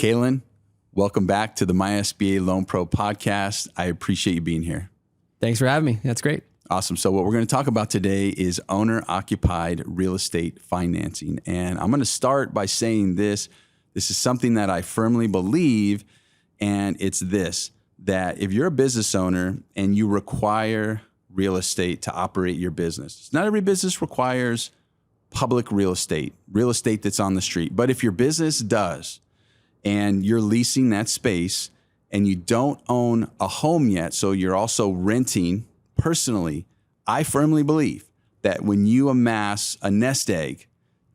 Kalen, welcome back to the SBA Loan Pro Podcast. I appreciate you being here. Thanks for having me. That's great. Awesome. So what we're going to talk about today is owner-occupied real estate financing. And I'm going to start by saying this. This is something that I firmly believe, and it's this, that if you're a business owner and you require real estate to operate your business, not every business requires public real estate that's on the street. But if your business does, and you're leasing that space and you don't own a home yet, so you're also renting personally, I firmly believe that when you amass a nest egg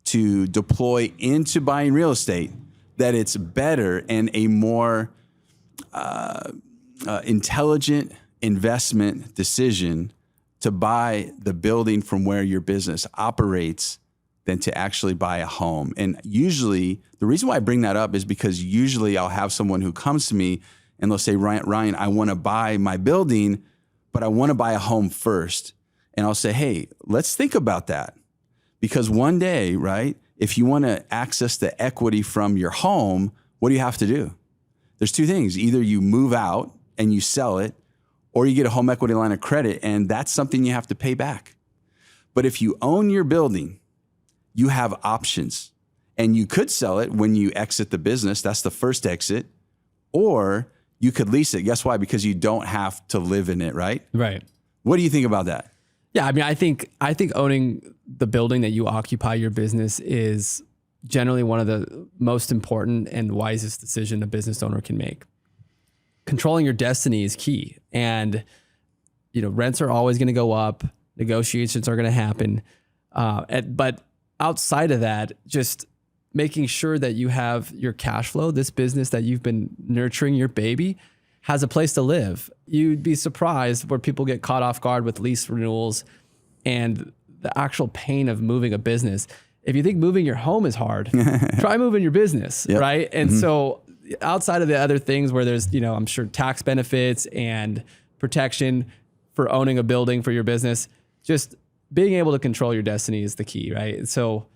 to deploy into buying real estate, that it's better and a more intelligent investment decision to buy the building from where your business operates than to actually buy a home. And usually, the reason why I bring that up is because usually I'll have someone who comes to me and they'll say, Ryan, I want to buy my building, but I want to buy a home first. And I'll say, hey, let's think about that. Because one day, right, if you want to access the equity from your home, what do you have to do? There's two things. Either you move out and you sell it, or you get a home equity line of credit, and that's something you have to pay back. But if you own your building, you have options, and you could sell it when you exit the business. That's the first exit. Or you could lease it. Guess why? Because you don't have to live in it, right? Right. What do you think about that? Yeah, I mean, I think owning the building that you occupy your business is generally one of the most important and wisest decision a business owner can make. Controlling your destiny is key. And, rents are always going to go up. Negotiations are going to happen. But outside of that, just making sure that you have your cash flow, this business that you've been nurturing, your baby, has a place to live. You'd be surprised where people get caught off guard with lease renewals and the actual pain of moving a business. If you think moving your home is hard, try moving your business, yep. Right? And so outside of the other things where there's, I'm sure tax benefits and protection for owning a building for your business, just being able to control your destiny is the key, right? So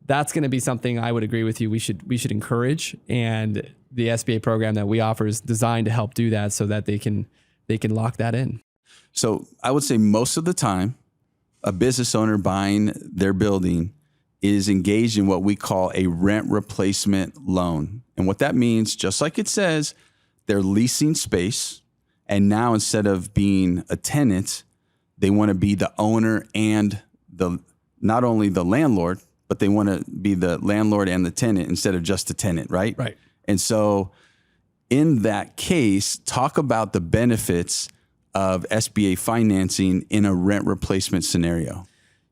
that's going to be something I would agree with you. We should encourage, and the SBA program that we offer is designed to help do that so that they can lock that in. So I would say most of the time, a business owner buying their building is engaged in what we call a rent replacement loan. And what that means, just like it says, they're leasing space, and now instead of being a tenant, they want to be the owner and not only the landlord, but they want to be the landlord and the tenant instead of just the tenant, right? Right. And so in that case, talk about the benefits of SBA financing in a rent replacement scenario.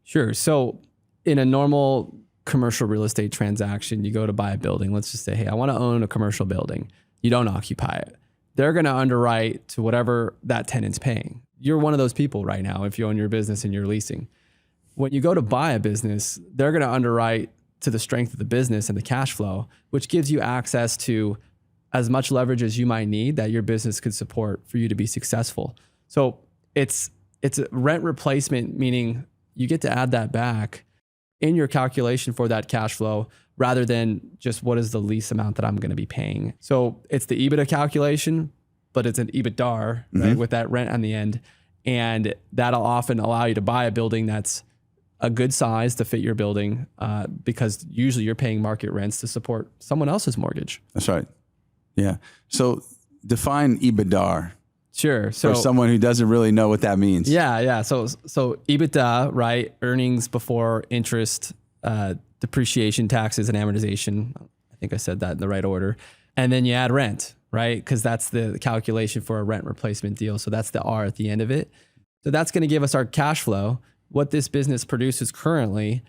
Sure. So in a normal commercial real estate transaction, you go to buy a building. Let's just say, hey, I want to own a commercial building. You don't occupy it. They're going to underwrite to whatever that tenant's paying. You're one of those people right now if you own your business and you're leasing. When you go to buy a business, they're going to underwrite to the strength of the business and the cash flow, which gives you access to as much leverage as you might need that your business could support for you to be successful. So it's a rent replacement, meaning you get to add that back in your calculation for that cash flow rather than just what is the lease amount that I'm going to be paying. So it's the EBITDA calculation, but it's an EBITDAR, right, with that rent on the end. And that'll often allow you to buy a building that's a good size to fit your building because usually you're paying market rents to support someone else's mortgage. That's right. Yeah. So define EBITDAR. Sure. So for someone who doesn't really know what that means. Yeah. So EBITDA, right? Earnings before interest, depreciation, taxes, and amortization. I think I said that in the right order. And then you add rent, right? Because that's the calculation for a rent replacement deal. So that's the R at the end of it. So that's going to give us our cash flow, what this business produces currently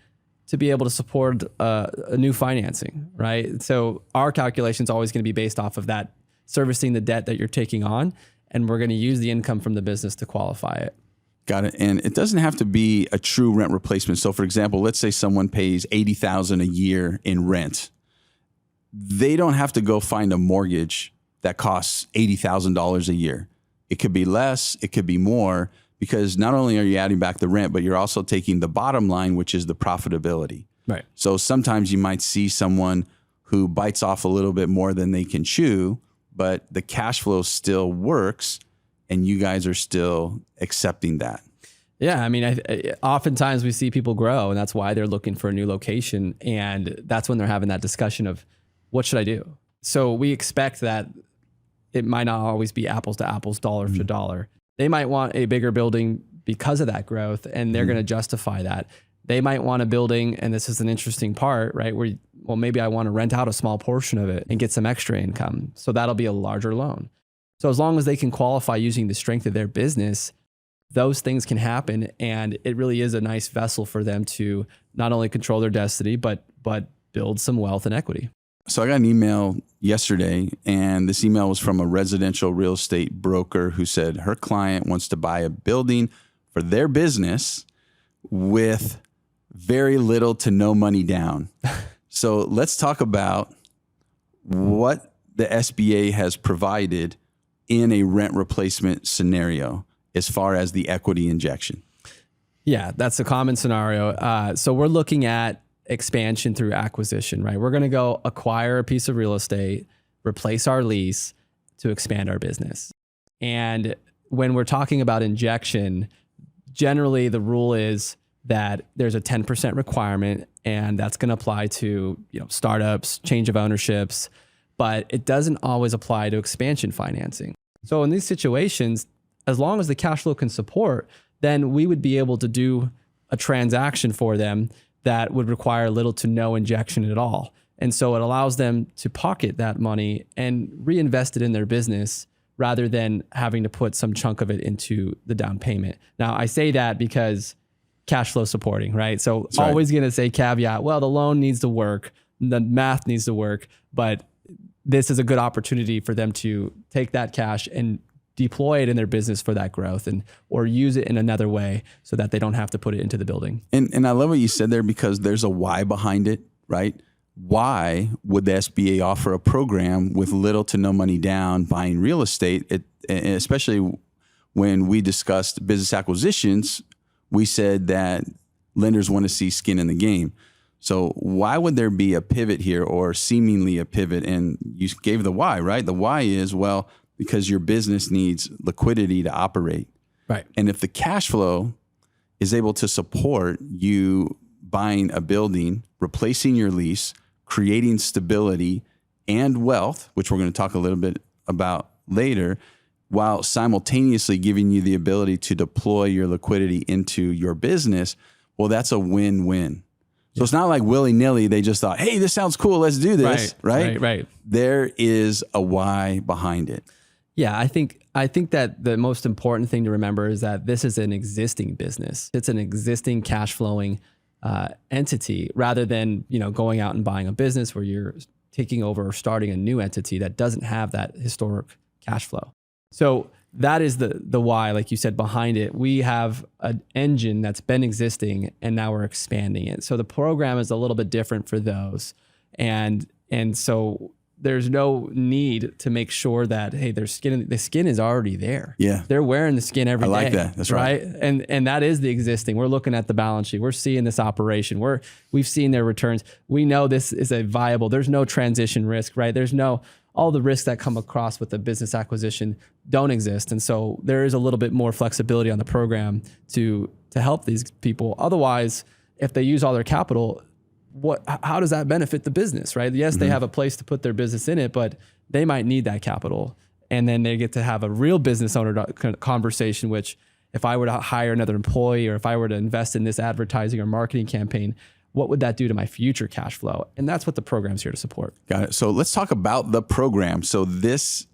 to be able to support a new financing, right? So our calculation is always going to be based off of that servicing the debt that you're taking on. And we're going to use the income from the business to qualify it. Got it. And it doesn't have to be a true rent replacement. So for example, let's say someone pays $80,000 a year in rent. They don't have to go find a mortgage that costs $80,000 a year. It could be less, it could be more, because not only are you adding back the rent, but you're also taking the bottom line, which is the profitability. Right. So sometimes you might see someone who bites off a little bit more than they can chew, but the cash flow still works and you guys are still accepting that. Yeah, I mean, oftentimes we see people grow, and that's why they're looking for a new location, and that's when they're having that discussion of what should I do? So we expect that it might not always be apples to apples, dollar for dollar. They might want a bigger building because of that growth, and they're going to justify that. They might want a building, and this is an interesting part, right? Where, well, maybe I want to rent out a small portion of it and get some extra income. So that'll be a larger loan. So as long as they can qualify using the strength of their business, those things can happen. And it really is a nice vessel for them to not only control their destiny, but build some wealth and equity. So I got an email yesterday, and this email was from a residential real estate broker who said her client wants to buy a building for their business with very little to no money down. So let's talk about what the SBA has provided in a rent replacement scenario as far as the equity injection. Yeah, that's a common scenario. So we're looking at expansion through acquisition, right? We're going to go acquire a piece of real estate, replace our lease to expand our business. And when we're talking about injection, generally the rule is that there's a 10% requirement, and that's going to apply to, startups, change of ownerships, but it doesn't always apply to expansion financing. So in these situations, as long as the cash flow can support, then we would be able to do a transaction for them that would require little to no injection at all. And so it allows them to pocket that money and reinvest it in their business rather than having to put some chunk of it into the down payment. Now, I say that because cash flow supporting, right? So That's always going to say caveat, well, the loan needs to work, the math needs to work, but this is a good opportunity for them to take that cash and deploy it in their business for that growth, or use it in another way so that they don't have to put it into the building. And I love what you said there, because there's a why behind it, right? Why would the SBA offer a program with little to no money down buying real estate? Especially when we discussed business acquisitions, we said that lenders want to see skin in the game. So why would there be a pivot here, or seemingly a pivot? And you gave the why, right? The why is, well, because your business needs liquidity to operate. Right. And if the cash flow is able to support you buying a building, replacing your lease, creating stability and wealth, which we're going to talk a little bit about later, while simultaneously giving you the ability to deploy your liquidity into your business, well, that's a win-win. So it's not like willy-nilly, they just thought, hey, this sounds cool, let's do this, right? Right. There is a why behind it. Yeah, I think that the most important thing to remember is that this is an existing business. It's an existing cash flowing entity, rather than going out and buying a business where you're taking over or starting a new entity that doesn't have that historic cash flow. So that is the why, like you said, behind it. We have an engine that's been existing, and now we're expanding it. So the program is a little bit different for those, and so there's no need to make sure that, hey, the skin is already there. Yeah. They're wearing the skin every day. I like that. That's right. And that is the existing. We're looking at the balance sheet. We're seeing this operation. We've seen their returns. We know this is a viable, there's no transition risk, right? There's no, all the risks that come across with the business acquisition don't exist. And so there is a little bit more flexibility on the program to help these people. Otherwise, if they use all their capital, how does that benefit the business, right? Yes, they have a place to put their business in it, but they might need that capital. And then they get to have a real business owner conversation, which if I were to hire another employee, or if I were to invest in this advertising or marketing campaign, what would that do to my future cash flow? And that's what the program's here to support. Got it. So let's talk about the program. So this,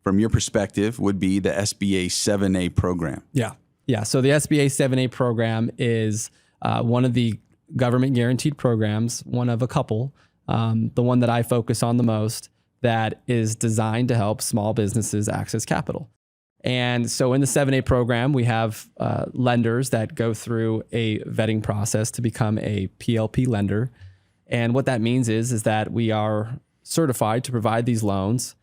from your perspective, would be the SBA 7A program. Yeah. So the SBA 7A program is one of the government guaranteed programs, one of a couple, the one that I focus on the most, that is designed to help small businesses access capital. And so in the 7A program, we have lenders that go through a vetting process to become a PLP lender. And what that means is that we are certified to provide these loans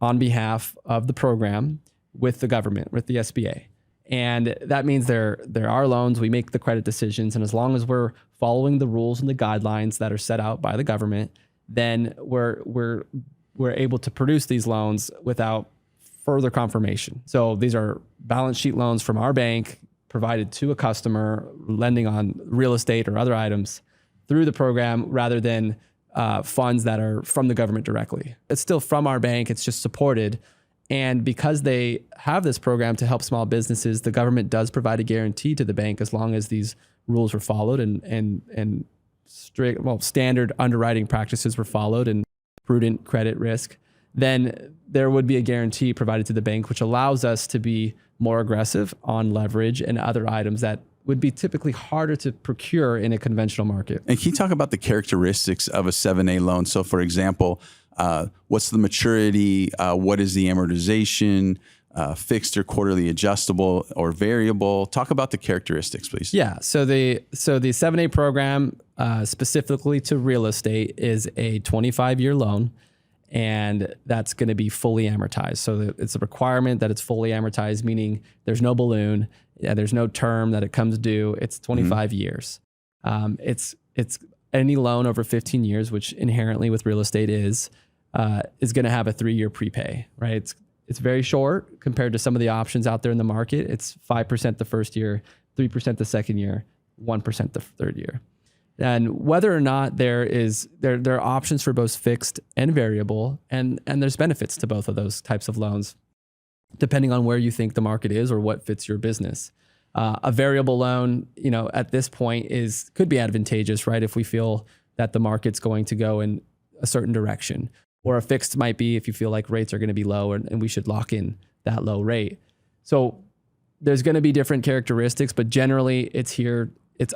on behalf of the program with the government, with the SBA. And that means there are loans, we make the credit decisions, and as long as we're following the rules and the guidelines that are set out by the government, then we're able to produce these loans without further confirmation. So these are balance sheet loans from our bank provided to a customer lending on real estate or other items through the program rather than funds that are from the government directly. It's still from our bank. It's just supported. And because they have this program to help small businesses, the government does provide a guarantee to the bank as long as these rules were followed and strict, standard underwriting practices were followed and prudent credit risk, then there would be a guarantee provided to the bank, which allows us to be more aggressive on leverage and other items that would be typically harder to procure in a conventional market. And can you talk about the characteristics of a 7A loan? So for example, what's the maturity? What is the amortization? Fixed or quarterly adjustable or variable? Talk about the characteristics, please. Yeah. So the 7A program specifically to real estate is a 25-year loan, and that's going to be fully amortized. So it's a requirement that it's fully amortized, meaning there's no balloon, there's no term that it comes due. It's 25 years. It's any loan over 15 years, which inherently with real estate is going to have a 3-year prepay, right? It's very short compared to some of the options out there in the market. It's 5% the first year, 3% the second year, 1% the third year. And whether or not there are options for both fixed and variable, and there's benefits to both of those types of loans, depending on where you think the market is or what fits your business. A variable loan, at this point could be advantageous, right? If we feel that the market's going to go in a certain direction. Or a fixed might be if you feel like rates are going to be low and we should lock in that low rate. So there's going to be different characteristics, but generally it's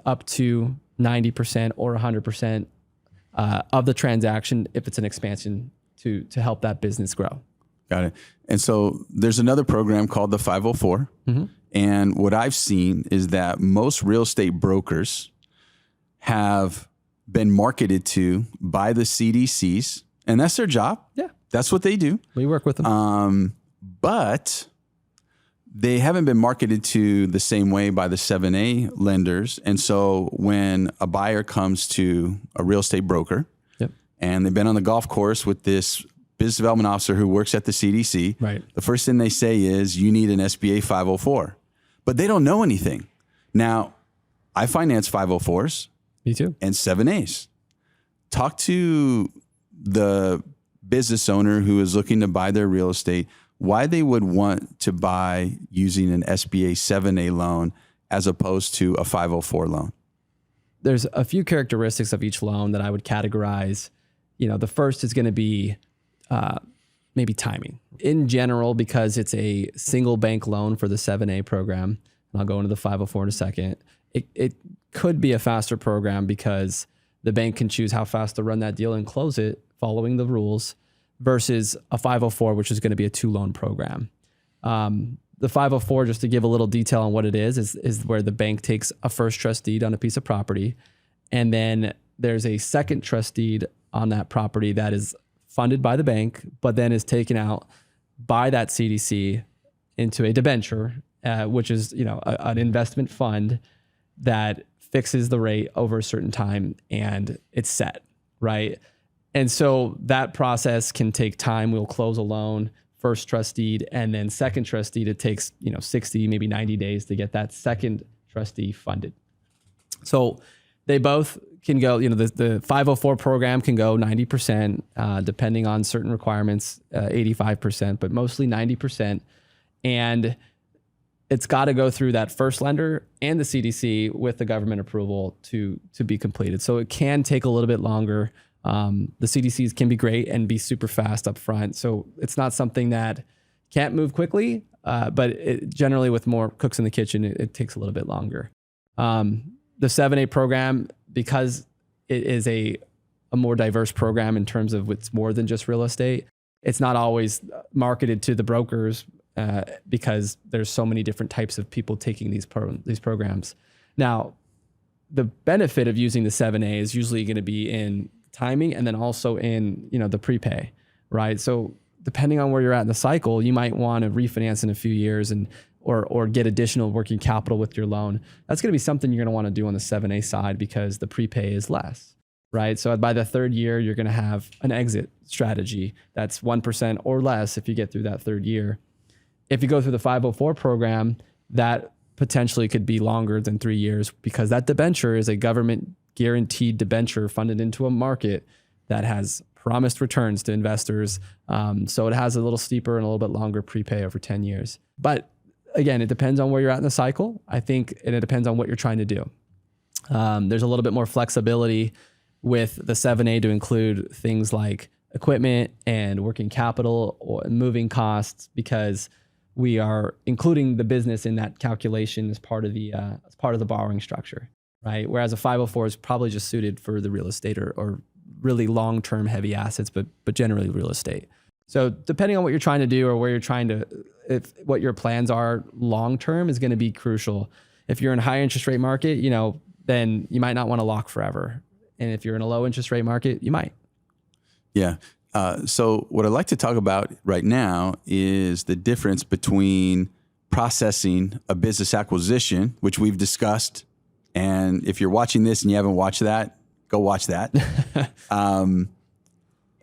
up to 90% or 100% of the transaction if it's an expansion to help that business grow. Got it. And so there's another program called the 504. Mm-hmm. And what I've seen is that most real estate brokers have been marketed to by the CDCs. And that's their job. Yeah. That's what they do. We work with them. But they haven't been marketed to the same way by the 7A lenders. And so when a buyer comes to a real estate broker, yep, and they've been on the golf course with this business development officer who works at the CDC, right, the first thing they say is, you need an SBA 504. But they don't know anything. Now, I finance 504s. Me too. And 7As. Talk to the business owner who is looking to buy their real estate, why they would want to buy using an SBA 7A loan as opposed to a 504 loan. There's a few characteristics of each loan that I would categorize. The first is going to be maybe timing. In general, because it's a single bank loan for the 7A program, and I'll go into the 504 in a second, it could be a faster program because the bank can choose how fast to run that deal and close it following the rules versus a 504, which is going to be a 2-loan program. The 504, just to give a little detail on what it is where the bank takes a first trust deed on a piece of property, and then there's a second trust deed on that property that is funded by the bank, but then is taken out by that CDC into a debenture, which is an investment fund that fixes the rate over a certain time and it's set, right? And so that process can take time. We'll close a loan, first trust deed, and then second trust deed. It takes 60, maybe 90 days to get that second trustee funded. So they both can go, the 504 program can go 90%, depending on certain requirements, 85%, but mostly 90%. And it's got to go through that first lender and the CDC with the government approval to be completed. So it can take a little bit longer. The CDCs can be great and be super fast up front. So it's not something that can't move quickly, but generally with more cooks in the kitchen, it takes a little bit longer. The 7A program, because it is a more diverse program in terms of it's more than just real estate, it's not always marketed to the brokers because there's so many different types of people taking these programs. Now, the benefit of using the 7A is usually going to be in timing and then also in the prepay, right? So depending on where you're at in the cycle, you might want to refinance in a few years or get additional working capital with your loan. That's going to be something you're going to want to do on the 7A side because the prepay is less. right? So by the third year, you're going to have an exit strategy that's 1% or less if you get through that third year. If you go through the 504 program, that potentially could be longer than 3 years because that debenture is a government guaranteed debenture funded into a market that has promised returns to investors. So it has a little steeper and a little bit longer prepay over 10 years. But again, it depends on where you're at in the cycle, I think, and it depends on what you're trying to do. There's a little bit more flexibility with the 7A to include things like equipment and working capital or moving costs because we are including the business in that calculation as part of the borrowing structure, right? Whereas a 504 is probably just suited for the real estate or really long-term heavy assets, but generally real estate. So depending on what you're trying to do or where you're trying to, if what your plans are long-term is going to be crucial. If you're in a high interest rate market, then you might not want to lock forever. And if you're in a low interest rate market, you might. Yeah. So what I'd like to talk about right now is the difference between processing a business acquisition, which we've discussed. And if you're watching this and you haven't watched that, go watch that. And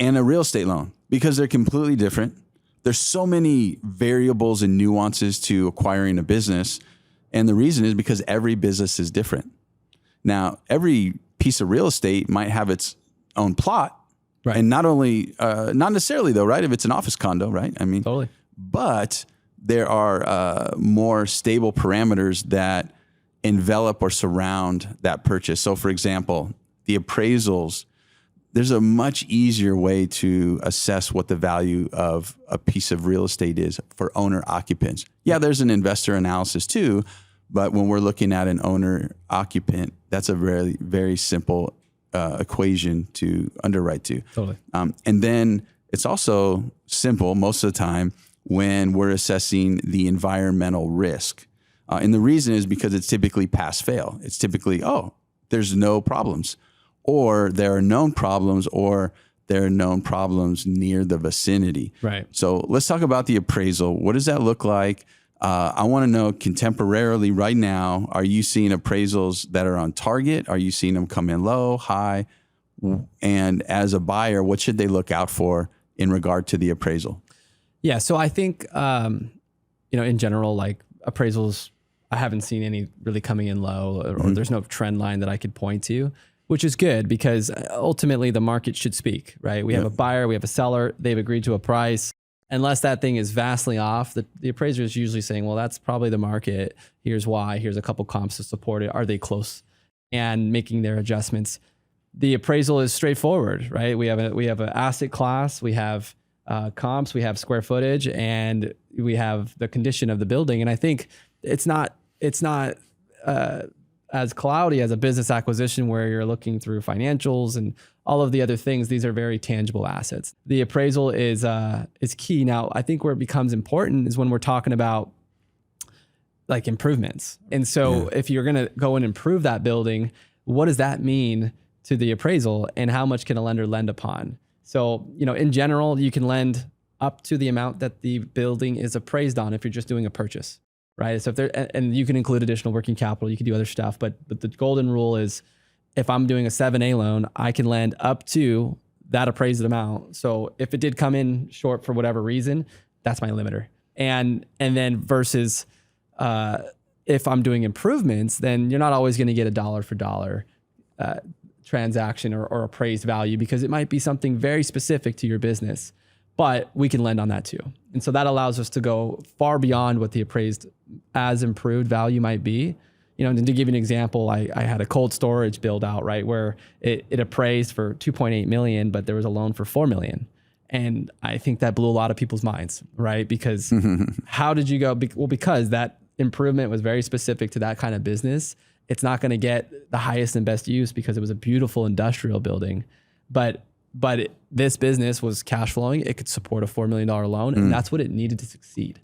a real estate loan, because they're completely different. There's so many variables and nuances to acquiring a business. And the reason is because every business is different. Now, every piece of real estate might have its own plot. Right. And not necessarily though, right? If it's an office condo, right? I mean, totally. But there are more stable parameters that envelop or surround that purchase. So for example, the appraisals, there's a much easier way to assess what the value of a piece of real estate is for owner occupants. Yeah, there's an investor analysis too, but when we're looking at an owner occupant, that's a very, very simple equation to underwrite to. Totally. And then it's also simple most of the time when we're assessing the environmental risk. And the reason is because it's typically pass fail. It's typically, there's no problems, or there are known problems, or there are known problems near the vicinity. Right. So let's talk about the appraisal. What does that look like? I want to know contemporarily right now, are you seeing appraisals that are on target? Are you seeing them come in low, high? And as a buyer, what should they look out for in regard to the appraisal? Yeah. So I think, in general, like appraisals, I haven't seen any really coming in low or there's no trend line that I could point to, which is good because ultimately the market should speak, right? We have a buyer, we have a seller, they've agreed to a price. Unless that thing is vastly off, the appraiser is usually saying, well, that's probably the market. Here's why. Here's a couple comps to support it. Are they close? And making their adjustments. The appraisal is straightforward, right? We have an asset class, we have comps, we have square footage, and we have the condition of the building. And I think it's not as cloudy as a business acquisition where you're looking through financials and all of the other things. These are very tangible assets. The appraisal is key. Now, I think where it becomes important is when we're talking about like improvements. And so if you're going to go and improve that building, what does that mean to the appraisal and how much can a lender lend upon? So, in general, you can lend up to the amount that the building is appraised on if you're just doing a purchase, right? So and you can include additional working capital, you can do other stuff, but the golden rule is if I'm doing a 7A loan, I can lend up to that appraised amount. So if it did come in short for whatever reason, that's my limiter. And then versus if I'm doing improvements, then you're not always going to get a dollar for dollar transaction or appraised value because it might be something very specific to your business, but we can lend on that too. And so that allows us to go far beyond what the appraised as improved value might be. And to give you an example, I had a cold storage build out, right, where it appraised for $2.8 million, but there was a loan for $4 million. And I think that blew a lot of people's minds, right? Because how did you go? Well, because that improvement was very specific to that kind of business. It's not going to get the highest and best use because it was a beautiful industrial building, but this business was cash flowing. It could support a $4 million loan, and that's what it needed to succeed.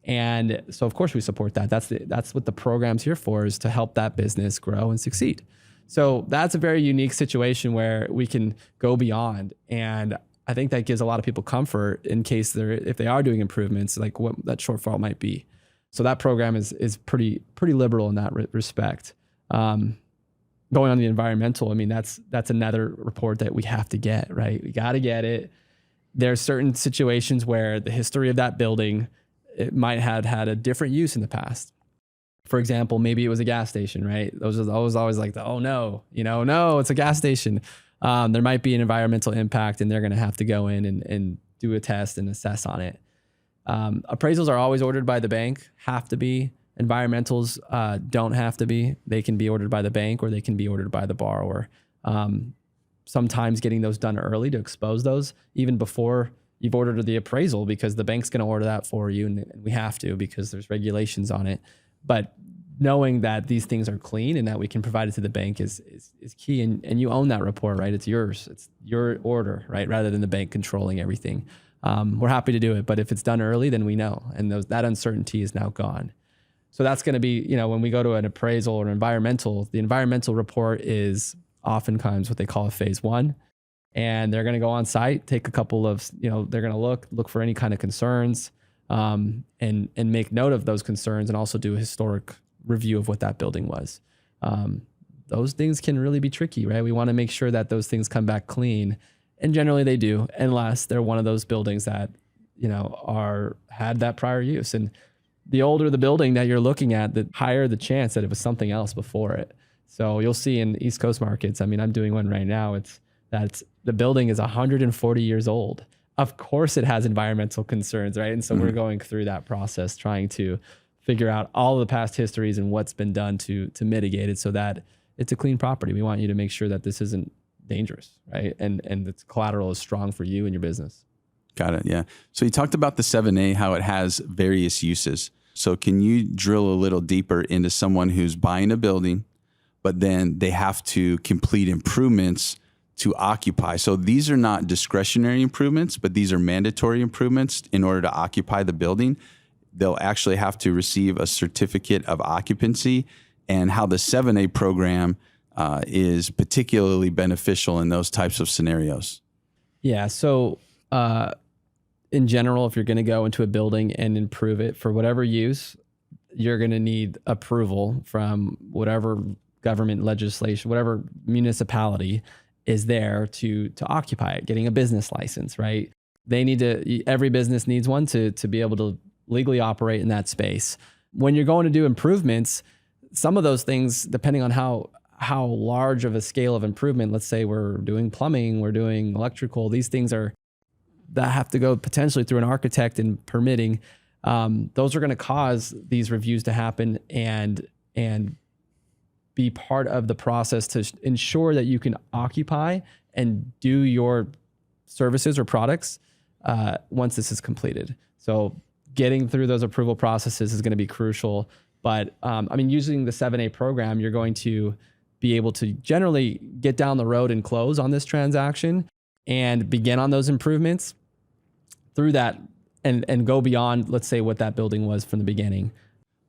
And so, of course, we support that. That's what the program's here for, is to help that business grow and succeed. So that's a very unique situation where we can go beyond. And I think that gives a lot of people comfort in case if they are doing improvements, like what that shortfall might be. So that program is pretty liberal in that respect. going on the environmental, I mean, that's another report that we have to get, right? We got to get it. There's certain situations where the history of that building, it might have had a different use in the past. For example, maybe it was a gas station, right? Those are always like oh no, no, it's a gas station. There might be an environmental impact and they're going to have to go in and do a test and assess on it. Appraisals are always ordered by the bank, have to be. Environmentals don't have to be. They can be ordered by the bank or they can be ordered by the borrower. Sometimes getting those done early to expose those even before you've ordered the appraisal, because the bank's going to order that for you, and we have to because there's regulations on it. But knowing that these things are clean and that we can provide it to the bank is key. And you own that report, right? It's yours. It's your order, right? Rather than the bank controlling everything. We're happy to do it, but if it's done early, then we know, and that uncertainty is now gone. So that's going to be, when we go to an appraisal or environmental, the environmental report is oftentimes what they call a phase 1. And they're going to go on site, take a couple of, they're going to look for any kind of concerns, and make note of those concerns, and also do a historic review of what that building was. Those things can really be tricky, right? We want to make sure that those things come back clean, and generally they do, unless they're one of those buildings that, had that prior use. And the older the building that you're looking at, the higher the chance that it was something else before it. So you'll see in East Coast markets, I mean, I'm doing one right now. The building is 140 years old. Of course it has environmental concerns, right? And so we're going through that process, trying to figure out all of the past histories and what's been done to mitigate it so that it's a clean property. We want you to make sure that this isn't dangerous, right? And the collateral is strong for you and your business. Got it. Yeah. So you talked about the 7A, how it has various uses. So can you drill a little deeper into someone who's buying a building, but then they have to complete improvements to occupy? So these are not discretionary improvements, but these are mandatory improvements in order to occupy the building. They'll actually have to receive a certificate of occupancy, and how the 7A program is particularly beneficial in those types of scenarios. Yeah. So in general, if you're going to go into a building and improve it for whatever use, you're going to need approval from whatever government legislation, whatever municipality is there to occupy it, getting a business license, right? Every business needs one to be able to legally operate in that space. When you're going to do improvements, some of those things, depending on how large of a scale of improvement, let's say we're doing plumbing, we're doing electrical, these things that have to go potentially through an architect and permitting. Those are going to cause these reviews to happen and be part of the process to ensure that you can occupy and do your services or products once this is completed. So getting through those approval processes is going to be crucial. But using the 7A program, you're going to be able to generally get down the road and close on this transaction and begin on those improvements through that and go beyond, let's say, what that building was from the beginning.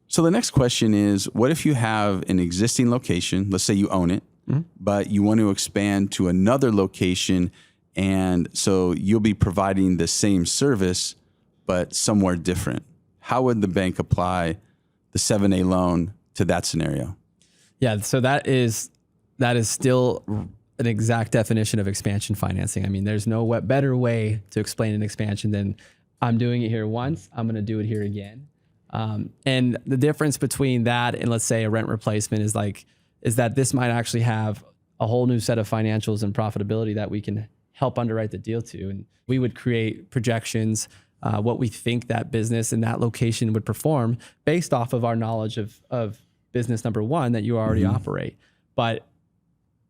So the next question is, what if you have an existing location, let's say you own it, but you want to expand to another location, and so you'll be providing the same service, but somewhere different? How would the bank apply the 7A loan to that scenario? Yeah, so that is still an exact definition of expansion financing. I mean, there's no better way to explain an expansion than I'm doing it here once, I'm going to do it here again. And the difference between that and, let's say, a rent replacement is that this might actually have a whole new set of financials and profitability that we can help underwrite the deal to. And we would create projections, what we think that business in that location would perform based off of our knowledge of business number one that you already operate. But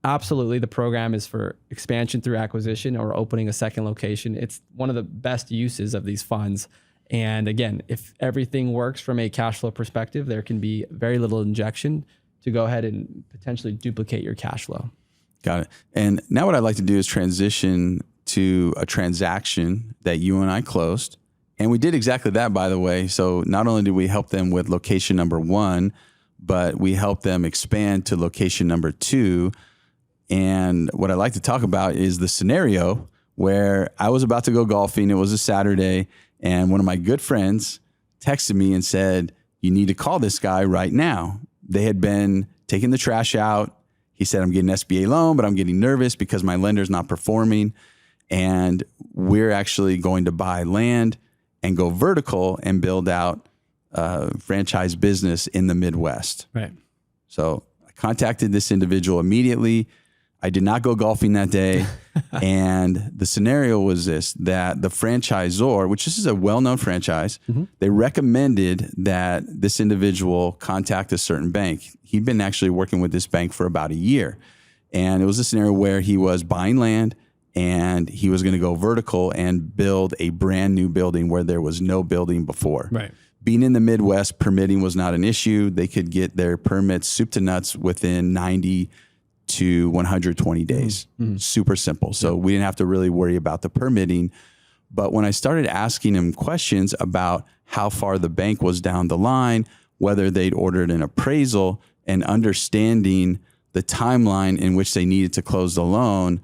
absolutely, the program is for expansion through acquisition or opening a second location. It's one of the best uses of these funds. And again, if everything works from a cash flow perspective, there can be very little injection to go ahead and potentially duplicate your cash flow. Got it. And now what I'd like to do is transition to a transaction that you and I closed. And we did exactly that, by the way. So not only did we help them with location number 1, but we helped them expand to location number 2. And what I'd like to talk about is the scenario where I was about to go golfing. It was a Saturday, and one of my good friends texted me and said, "You need to call this guy right now." They had been taking the trash out, He said, I'm getting an SBA loan, but I'm getting nervous because my lender's not performing. And we're actually going to buy land and go vertical and build out a franchise business in the Midwest. Right. So I contacted this individual immediately. I did not go golfing that day. And the scenario was this, that the franchisor, which this is a well-known franchise, they recommended that this individual contact a certain bank. He'd been actually working with this bank for about a year. And it was a scenario where he was buying land and he was going to go vertical and build a brand new building where there was no building before. Right. Being in the Midwest, permitting was not an issue. They could get their permits soup to nuts within 90 to 120 days. Super simple. So we didn't have to really worry about the permitting. But when I started asking him questions about how far the bank was down the line, whether they'd ordered an appraisal, and understanding the timeline in which they needed to close the loan,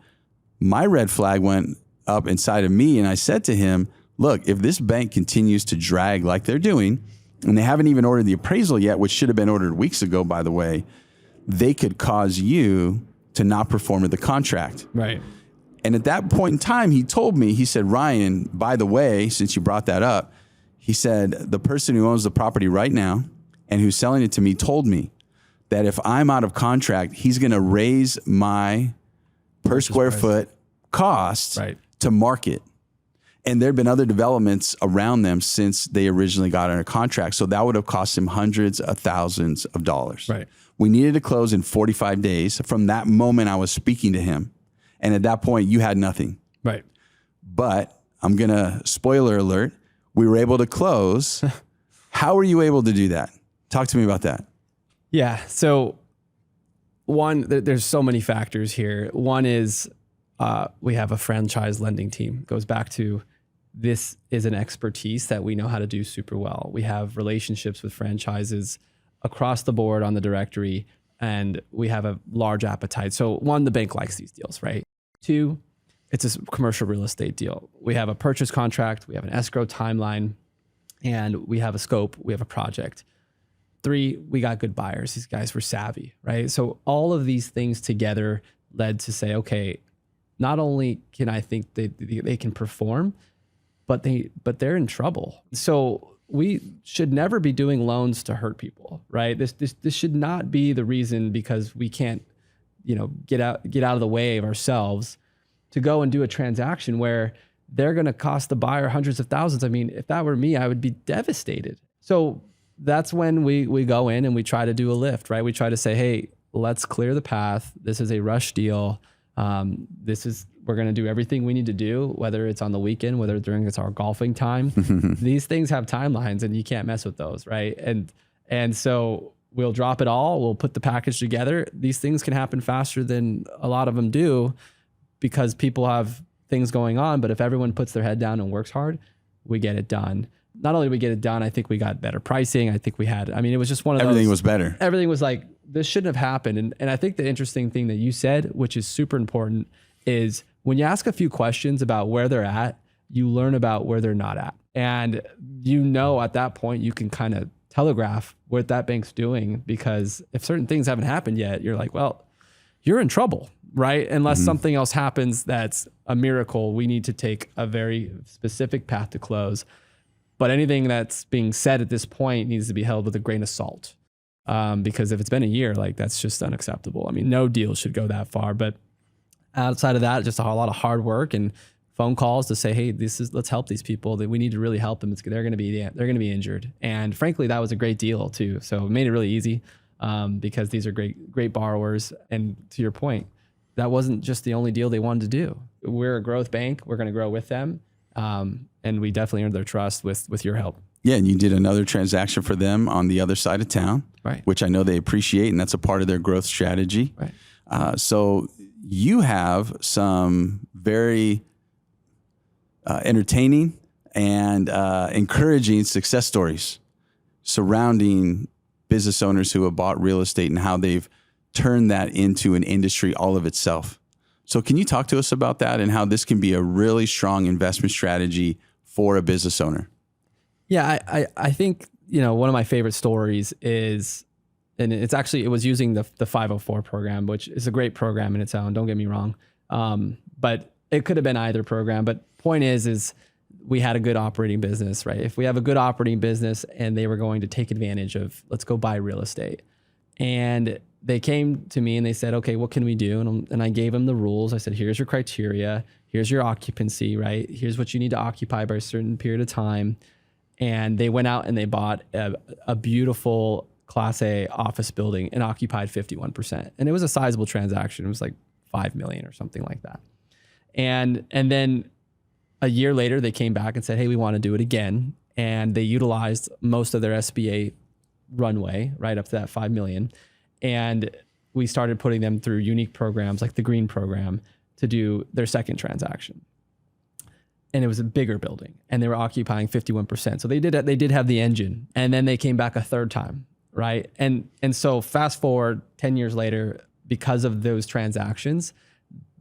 my red flag went up inside of me. And I said to him, look, if this bank continues to drag like they're doing, and they haven't even ordered the appraisal yet, which should have been ordered weeks ago, by the way, they could cause you to not perform with the contract. Right. And at that point in time, he told me, he said, Ryan, by the way, since you brought that up, he said, the person who owns the property right now and who's selling it to me told me that if I'm out of contract, he's going to raise my per square foot cost to market. And there have been other developments around them since they originally got under contract. So that would have cost him hundreds of thousands of dollars. Right. We needed to close in 45 days. From that moment, I was speaking to him. And at that point, you had nothing. Right. But I'm going to, spoiler alert, we were able to close. How were you able to do that? Talk to me about that. Yeah. So one, there's so many factors here. One is we have a franchise lending team. It goes back to this is an expertise that we know how to do super well. We have relationships with franchises across the board on the directory, and we have a large appetite. So one, the bank likes these deals, right? Two, it's a commercial real estate deal. We have a purchase contract, we have an escrow timeline, and we have a scope, we have a project. Three, we got good buyers. These guys were savvy, right? So all of these things together led to say, okay, not only can I think they can perform, but they're in trouble. So we should never be doing loans to hurt people, right? This should not be the reason because we can't, get out of the way of ourselves to go and do a transaction where they're going to cost the buyer hundreds of thousands. I mean, if that were me, I would be devastated. So that's when we go in and we try to do a lift, right? We try to say, hey, let's clear the path. This is a rush deal. We're going to do everything we need to do, whether it's on the weekend, whether during it's our golfing time. These things have timelines and you can't mess with those, right? And so we'll drop it all. We'll put the package together. These things can happen faster than a lot of them do because people have things going on. But if everyone puts their head down and works hard, we get it done. Not only did we get it done, I think we got better pricing. I think it was just one of those. Everything was better. Everything was like, this shouldn't have happened. And I think the interesting thing that you said, which is super important, is when you ask a few questions about where they're at, you learn about where they're not at. And at that point, you can kind of telegraph what that bank's doing, because if certain things haven't happened yet, you're like, well, you're in trouble, right? Unless something else happens that's a miracle, we need to take a very specific path to close. But anything that's being said at this point needs to be held with a grain of salt. Because if it's been a year, like that's just unacceptable. I mean, no deal should go that far, but outside of that, just a lot of hard work and phone calls to say, hey, let's help these people. That we need to really help them. They're going to be injured. And frankly, that was a great deal too. So it made it really easy because these are great borrowers. And to your point, that wasn't just the only deal they wanted to do. We're a growth bank. We're going to grow with them. And we definitely earned their trust with your help. Yeah, and you did another transaction for them on the other side of town, right? Which I know they appreciate, and that's a part of their growth strategy. Right. So you have some very entertaining and encouraging success stories surrounding business owners who have bought real estate and how they've turned that into an industry all of itself. So can you talk to us about that and how this can be a really strong investment strategy for a business owner? Yeah, I think, one of my favorite stories is And it was using the 504 program, which is a great program in its own. Don't get me wrong. But it could have been either program. But point is we had a good operating business, right? If we have a good operating business and they were going to take advantage of, let's go buy real estate. And they came to me and they said, okay, what can we do? And I gave them the rules. I said, here's your criteria. Here's your occupancy, right? Here's what you need to occupy by a certain period of time. And they went out and they bought a beautiful Class A office building and occupied 51%. And it was a sizable transaction. It was like $5 million or something like that. And then a year later, they came back and said, hey, we want to do it again. And they utilized most of their SBA runway right up to that 5 million. And we started putting them through unique programs like the Green Program to do their second transaction. And it was a bigger building and they were occupying 51%. So they did have the engine, and then they came back a third time. Right. And so fast forward 10 years later, because of those transactions,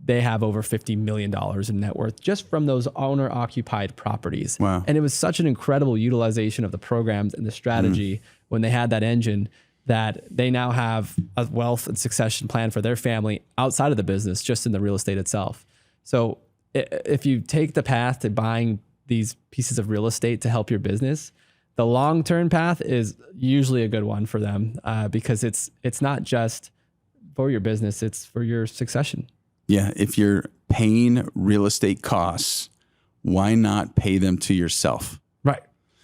they have over $50 million in net worth just from those owner occupied properties. Wow. And it was such an incredible utilization of the programs and the strategy when they had that engine, that they now have a wealth and succession plan for their family outside of the business, just in the real estate itself. So if you take the path to buying these pieces of real estate to help your business, the long-term path is usually a good one for them, because it's not just for your business, it's for your succession. Yeah. If you're paying real estate costs, why not pay them to yourself? Right.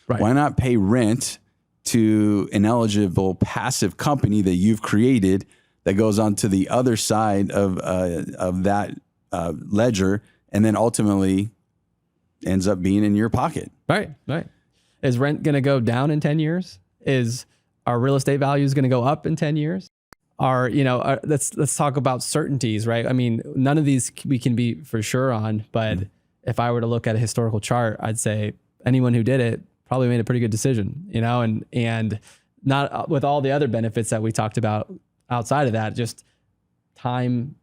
Why not pay rent to an eligible passive company that you've created that goes on to the other side of that ledger, and then ultimately ends up being in your pocket? Right. Is rent going to go down in 10 years? Is our real estate values going to go up in 10 years? Let's talk about certainties, right? I mean, none of these we can be for sure on, but if I were to look at a historical chart, I'd say anyone who did it probably made a pretty good decision, and not with all the other benefits that we talked about outside of that, just time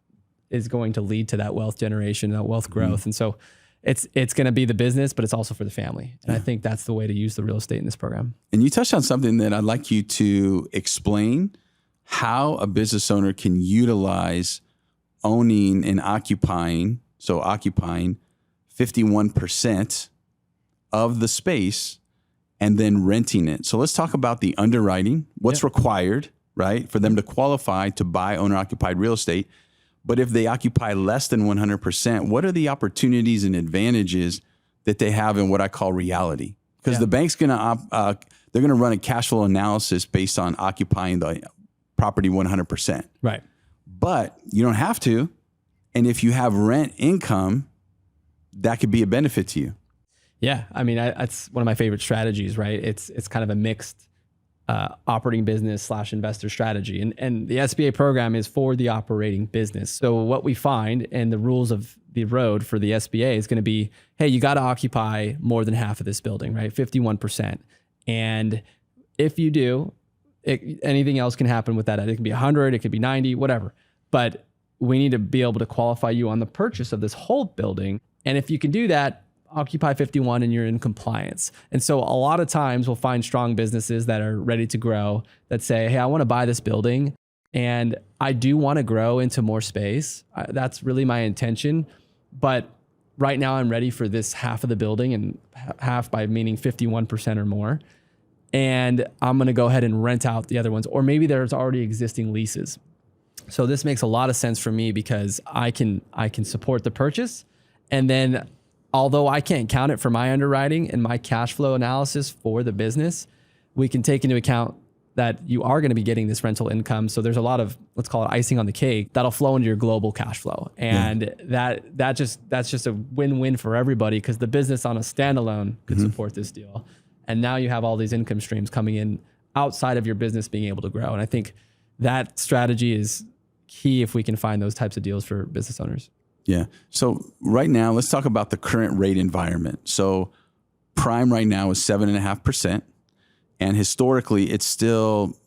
is going to lead to that wealth generation, that wealth growth. And so it's going to be the business, but it's also for the family. And I think that's the way to use the real estate in this program. And you touched on something that I'd like you to explain, how a business owner can utilize owning and occupying 51% of the space and then renting it. So let's talk about the underwriting, what's required, right, for them to qualify to buy owner-occupied real estate. But if they occupy less than 100%, what are the opportunities and advantages that they have in what I call reality? Because the bank's they're going to run a cash flow analysis based on occupying the property 100%. Right. But you don't have to. And if you have rent income, that could be a benefit to you. Yeah. I mean, that's one of my favorite strategies, right? It's kind of a mixed operating business / investor strategy. And the SBA program is for the operating business. So what we find, and the rules of the road for the SBA, is going to be, hey, you got to occupy more than half of this building, right? 51%. And if you do, anything else can happen with that. It can be 100, it could be 90, whatever. But we need to be able to qualify you on the purchase of this whole building. And if you can do that, occupy 51 and you're in compliance. And so a lot of times we'll find strong businesses that are ready to grow that say, hey, I want to buy this building and I do want to grow into more space. That's really my intention. But right now I'm ready for this half of the building, and half by meaning 51% or more. And I'm going to go ahead and rent out the other ones. Or maybe there's already existing leases. So this makes a lot of sense for me because I can support the purchase. And then although I can't count it for my underwriting and my cash flow analysis for the business, we can take into account that you are going to be getting this rental income. So there's a lot of, let's call it icing on the cake, that'll flow into your global cash flow. And that's just a win-win for everybody, because the business on a standalone could support this deal. And now you have all these income streams coming in outside of your business being able to grow. And I think that strategy is key if we can find those types of deals for business owners. Yeah. So right now, let's talk about the current rate environment. So prime right now is 7.5%. And historically, it's still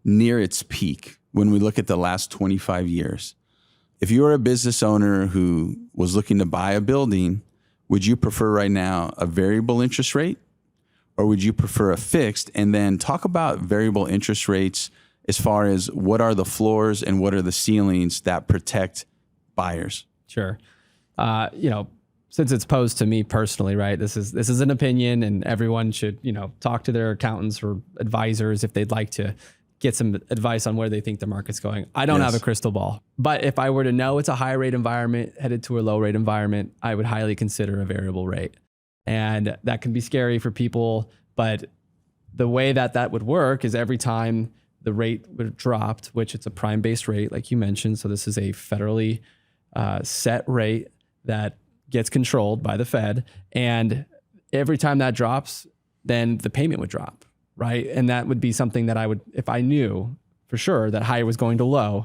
near its peak when we look at the last 25 years. If you're a business owner who was looking to buy a building, would you prefer right now a variable interest rate, or would you prefer a fixed? And then talk about variable interest rates, as far as what are the floors and what are the ceilings that protect buyers? Sure. Since it's posed to me personally, right? This is an opinion, and everyone should, talk to their accountants or advisors if they'd like to get some advice on where they think the market's going. I don't have a crystal ball, but if I were to know it's a high rate environment headed to a low rate environment, I would highly consider a variable rate. And that can be scary for people, but the way that would work is every time the rate would dropped, which it's a prime-based rate, like you mentioned. So this is a federally set rate that gets controlled by the Fed. And every time that drops, then the payment would drop, right? And that would be something that I would, if I knew for sure that high was going to low,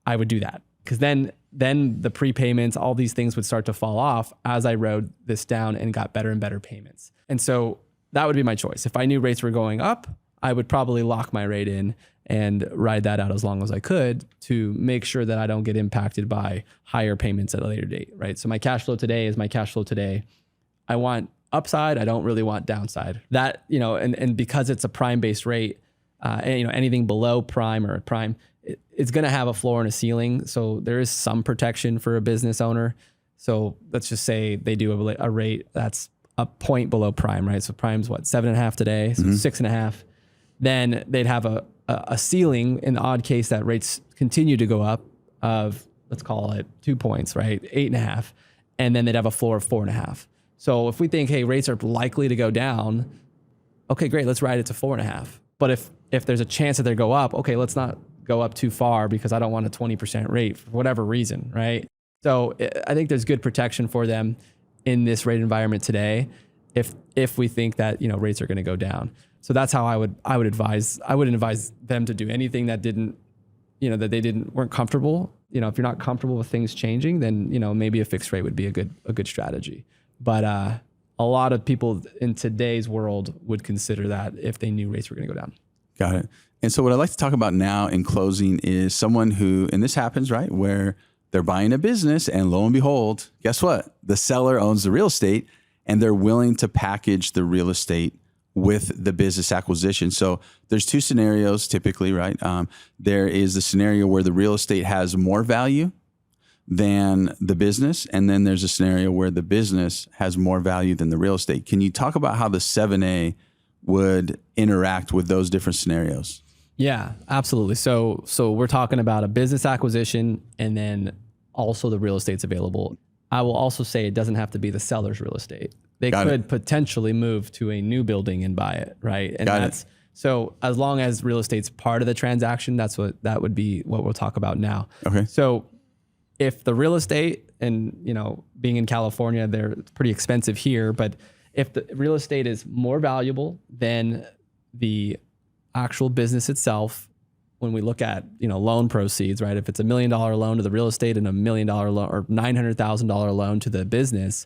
I would do that. Because then the prepayments, all these things would start to fall off as I rode this down and got better and better payments. And so that would be my choice. If I knew rates were going up, I would probably lock my rate in and ride that out as long as I could to make sure that I don't get impacted by higher payments at a later date, right? So my cash flow today is my cash flow today. I want upside. I don't really want downside. That, and because it's a prime-based rate, anything below prime or prime, it's going to have a floor and a ceiling. So there is some protection for a business owner. So let's just say they do a rate that's a point below prime, right? So prime's 7.5 today, so 6.5. Then they'd have a ceiling in the odd case that rates continue to go up of, let's call it 2 points, right? 8.5. And then they'd have a floor of 4.5. So if we think, hey, rates are likely to go down, okay, great, let's ride it to 4.5. But if there's a chance that they go up, okay, let's not go up too far because I don't want a 20% rate for whatever reason, right? So I think there's good protection for them in this rate environment today if we think that, rates are going to go down. So that's how I would advise. I wouldn't advise them to do anything that weren't comfortable. If you're not comfortable with things changing, then, maybe a fixed rate would be a good strategy. But a lot of people in today's world would consider that if they knew rates were going to go down. Got it. And so what I'd like to talk about now in closing is someone who, and this happens, right, where they're buying a business and lo and behold, guess what? The seller owns the real estate and they're willing to package the real estate with the business acquisition. So there's two scenarios typically, right? There is the scenario where the real estate has more value than the business. And then there's a scenario where the business has more value than the real estate. Can you talk about how the 7A would interact with those different scenarios? Yeah, absolutely. So we're talking about a business acquisition and then also the real estate's available. I will also say it doesn't have to be the seller's real estate. They could potentially move to a new building and buy it, right? And so as long as real estate's part of the transaction, that would be what we'll talk about now. Okay. So if the real estate and, being in California, it's pretty expensive here, but if the real estate is more valuable than the actual business itself, when we look at, loan proceeds, right? If it's $1 million loan to the real estate and $1 million loan or $900,000 loan to the business,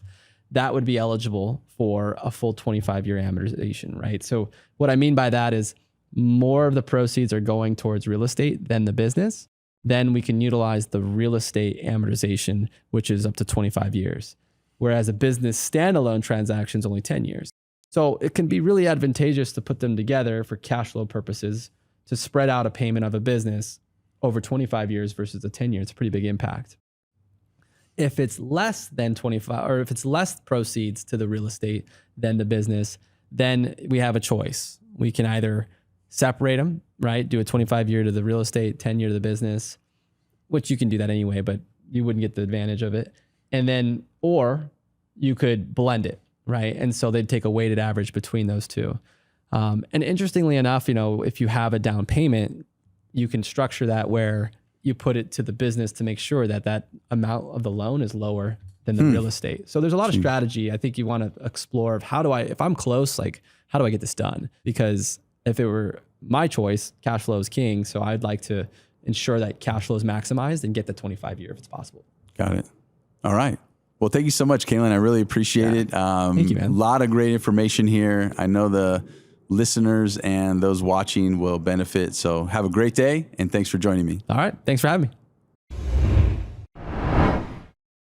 that would be eligible for a full 25-year amortization, right? So what I mean by that is more of the proceeds are going towards real estate than the business. Then we can utilize the real estate amortization, which is up to 25 years. Whereas a business standalone transaction is only 10 years. So it can be really advantageous to put them together for cash flow purposes to spread out a payment of a business over 25 years versus a 10 year. It's a pretty big impact. If it's less than 25, or if it's less proceeds to the real estate than the business, then we have a choice. We can either separate them, right? Do a 25 year to the real estate, 10 year to the business, which you can do that anyway, but you wouldn't get the advantage of it. And then, or you could blend it, right? And so they'd take a weighted average between those two. And interestingly enough, if you have a down payment, you can structure that where you put it to the business to make sure that amount of the loan is lower than the real estate. So there's a lot of strategy I think you want to explore of if I'm close, how do I get this done? Because if it were my choice, cash flow is king. So I'd like to ensure that cash flow is maximized and get the 25 year if it's possible. Got it. All right. Well, thank you so much, Kalen. I really appreciate it. Thank you, man. A lot of great information here. I know the listeners and those watching will benefit. So have a great day and thanks for joining me. All right. Thanks for having me.